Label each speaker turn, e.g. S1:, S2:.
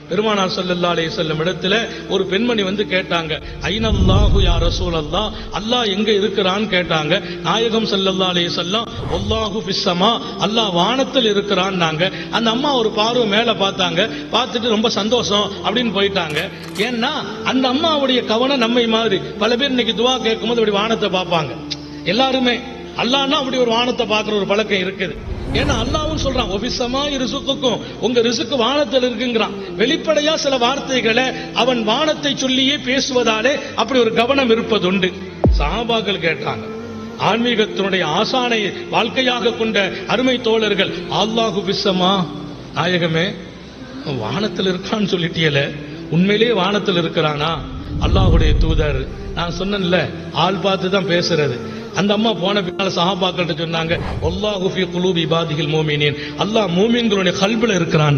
S1: பெருமானார் ஸல்லல்லாஹு அலைஹி வஸல்லம் இடத்துல ஒரு பெண்மணி வந்து கேட்டாங்க, ஐனல்லாஹு யா ரசூலல்லாஹ், அல்லாஹ் எங்க இருக்கிறான்னு கேட்டாங்க. நாயகம் ஸல்லல்லாஹு அலைஹி வஸல்லம் வல்லாஹு ஃபிஸ்ஸமா, அல்லாஹ் வானத்தில் இருக்கிறான்னாங்க. அந்த அம்மா ஒரு பார்வை மேல பார்த்தாங்க, பார்த்துட்டு ரொம்ப சந்தோஷம் அப்படின்னு போயிட்டாங்க. ஏன்னா அந்த அம்மாவுடைய கவனம் நம்மை மாதிரி பல பேர் இன்னைக்கு துவா கேட்கும்போது அப்படி வானத்தை பார்ப்பாங்க. எல்லாருமே அல்லாஹ்னா அப்படி ஒரு வானத்தை பார்க்கிற ஒரு பழக்கம் இருக்குது. ஏன்னா அல்லாஹ்வும் சொல்றான், ஒபிசமா ரிசுக்குக்கும், உங்க ரிசுக்கு வானத்தில் இருக்குங்கிறான். வெளிப்படையா சில வார்த்தைகளை அவன் வானத்தை சொல்லியே பேசுவதாலே அப்படி ஒரு கவனம் இருப்பதுண்டு. சஹாபாக்கள் கேட்டாங்க, ஆன்மீகத்தினுடைய ஆசானை வாழ்க்கையாக கொண்ட அருமை தோழர்கள், அல்லாஹு பிஸ்ஸமா, நாயகமே வானத்தில் இருக்கான்னு சொல்லிட்டியல, உண்மையிலேயே வானத்தில் இருக்கிறானா? அல்லாஹுடைய தூதர், நான் சொன்னேன்ல ஆள் பார்த்து தான் பேசுறது. அந்த அம்மா போன பின்னால சஹாபாக்கள்ட்ட சொன்னாங்க, வல்லாஹு ஃபீ குலூபி இபாதிஹில் மூமினீன், அல்லாஹ் மூமின்களுடைய கல்பில் இருக்கிறான்.